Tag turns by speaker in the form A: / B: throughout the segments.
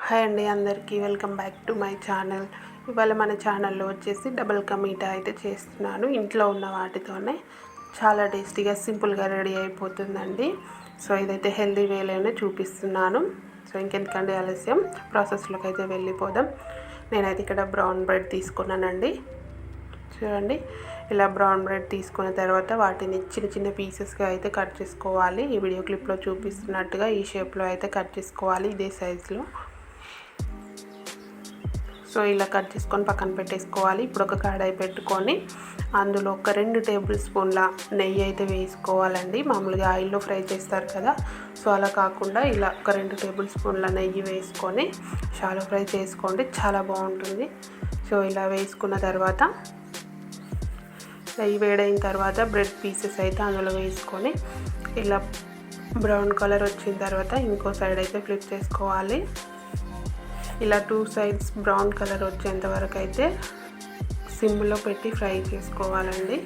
A: Hi అండి, అందరికీ welcome back to my channel. ఇవాళ మన ఛానల్లో వచ్చేసి డబల్ కా మీఠా అయితే చేస్తున్నాను. ఇంట్లో ఉన్న వాటితోనే చాలా టేస్టీగా సింపుల్గా రెడీ అయిపోతుందండి. సో ఇదైతే హెల్దీ వేలోనే చూపిస్తున్నాను. సో ఇంకెందుకండి ఆలస్యం, ప్రాసెస్లోకి అయితే వెళ్ళిపోదాం. నేనైతే ఇక్కడ బ్రౌన్ బ్రెడ్ తీసుకున్నానండి. చూడండి, ఇలా బ్రౌన్ బ్రెడ్ తీసుకున్న తర్వాత వాటిని చిన్న చిన్న పీసెస్గా అయితే కట్ చేసుకోవాలి. ఈ వీడియో క్లిప్లో చూపిస్తున్నట్టుగా ఈ షేప్లో అయితే కట్ చేసుకోవాలి, ఇదే సైజులో. సో ఇలా కట్ చేసుకొని పక్కన పెట్టేసుకోవాలి. ఇప్పుడు ఒక కడాయి పెట్టుకొని అందులో ఒక 2 టేబుల్ స్పూన్ల నెయ్యి అయితే వేసుకోవాలండి. మామూలుగా ఆయిల్లో ఫ్రై చేస్తారు కదా, సో అలా కాకుండా ఇలా ఒక 2 టేబుల్ స్పూన్ల నెయ్యి వేసుకొని షాలో ఫ్రై చేసుకోండి, చాలా బాగుంటుంది. సో ఇలా వేసుకున్న తర్వాత నెయ్యి వేడైన తర్వాత బ్రెడ్ పీసెస్ అయితే అందులో వేసుకొని ఇలా బ్రౌన్ కలర్ వచ్చిన తర్వాత ఇంకో సైడ్ అయితే ఫ్లిప్ చేసుకోవాలి. ఇలా 2 సైడ్స్ బ్రౌన్ కలర్ వచ్చేంత వరకు అయితే సిమ్లో పెట్టి ఫ్రై చేసుకోవాలండి.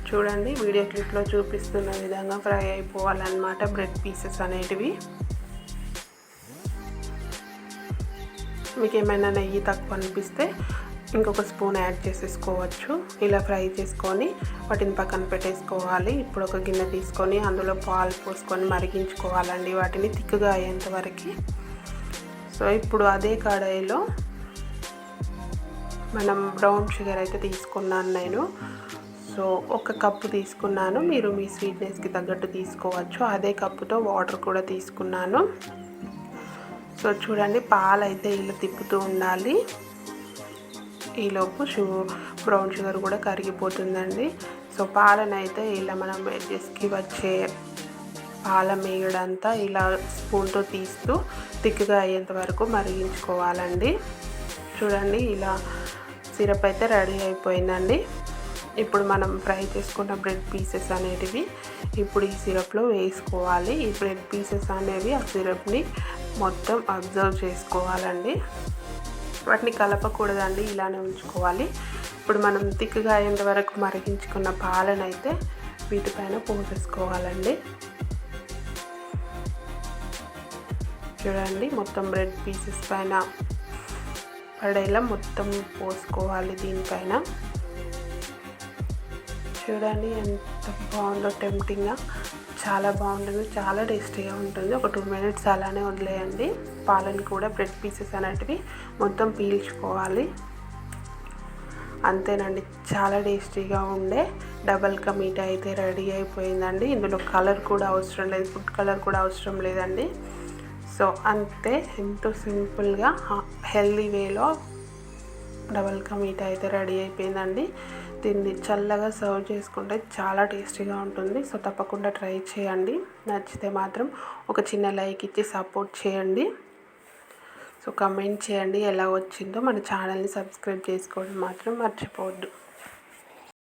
A: చూడండి, వీడియో క్లిప్లో చూపిస్తున్న విధంగా ఫ్రై అయిపోవాలన్నమాట బ్రెడ్ పీసెస్ అనేటివి. మీకు ఏమైనా నెయ్యి తక్కువ అనిపిస్తే ఇంకొక స్పూన్ యాడ్ చేసేసుకోవచ్చు. ఇలా ఫ్రై చేసుకొని వాటిని పక్కన పెట్టేసుకోవాలి. ఇప్పుడు ఒక గిన్నె తీసుకొని అందులో పాలు పోసుకొని మరిగించుకోవాలండి, వాటిని తిక్కుగా అయ్యేంత వరకు. సో ఇప్పుడు అదే కడాయిలో మనం బ్రౌన్ షుగర్ అయితే తీసుకున్నాను నేను. సో 1 కప్పు తీసుకున్నాను, మీరు మీ స్వీట్నెస్కి తగ్గట్టు తీసుకోవచ్చు. అదే కప్పుతో వాటర్ కూడా తీసుకున్నాను. సో చూడండి, పాలు అయితే ఇలా తిప్పుతూ ఉండాలి. ఈలోపు బ్రౌన్ షుగర్ కూడా కరిగిపోతుందండి. సో పాలనైతే ఇలా మనం ఎడ్జెస్కి వచ్చే పాల మేగడంతా ఇలా స్పూన్తో తీస్తూ తిక్కుగా అయ్యేంత వరకు మరిగించుకోవాలండి. చూడండి, ఇలా సిరప్ అయితే రెడీ అయిపోయిందండి. ఇప్పుడు మనం ఫ్రై చేసుకున్న బ్రెడ్ పీసెస్ అనేటివి ఇప్పుడు ఈ సిరప్లో వేసుకోవాలి. ఈ బ్రెడ్ పీసెస్ అనేవి ఆ సిరప్ని మొత్తం అబ్జర్వ్ చేసుకోవాలండి, వాటిని కలపకూడదండి, ఇలానే ఉంచుకోవాలి. ఇప్పుడు మనం తిక్కుగా అయ్యేంత వరకు మరిగించుకున్న పాలనైతే వీటిపైన పోసేసుకోవాలండి. చూడండి, మొత్తం బ్రెడ్ పీసెస్ పైన పడేలా మొత్తం పోసుకోవాలి దీనిపైన. చూడండి ఎంత బాగుందో, టెంప్టింగ్గా చాలా బాగుంటుంది, చాలా టేస్టీగా ఉంటుంది. ఒక 2 మినిట్స్ అలానే వదిలేయండి. పాలను కూడా బ్రెడ్ పీసెస్ అనేటివి మొత్తం పీల్చుకోవాలి. అంతేనండి, చాలా టేస్టీగా ఉండే డబల్ కా మీఠా అయితే రెడీ అయిపోయిందండి. ఇందులో కలర్ కూడా అవసరం లేదు, ఫుడ్ కలర్ కూడా అవసరం లేదండి. సో అంతే, ఎంతో సింపుల్గా హెల్దీ వేలో డబల్ కా మీఠా అయితే రెడీ అయిపోయిందండి. దీన్ని చల్లగా సర్వ్ చేసుకుంటే చాలా టేస్టీగా ఉంటుంది. సో తప్పకుండా ట్రై చేయండి. నచ్చితే మాత్రం ఒక చిన్న లైక్ ఇచ్చి సపోర్ట్ చేయండి. సో కమెంట్ చేయండి ఎలా వచ్చిందో. మన ఛానల్ని సబ్స్క్రైబ్ చేసుకోవడం మాత్రం మర్చిపోవద్దు.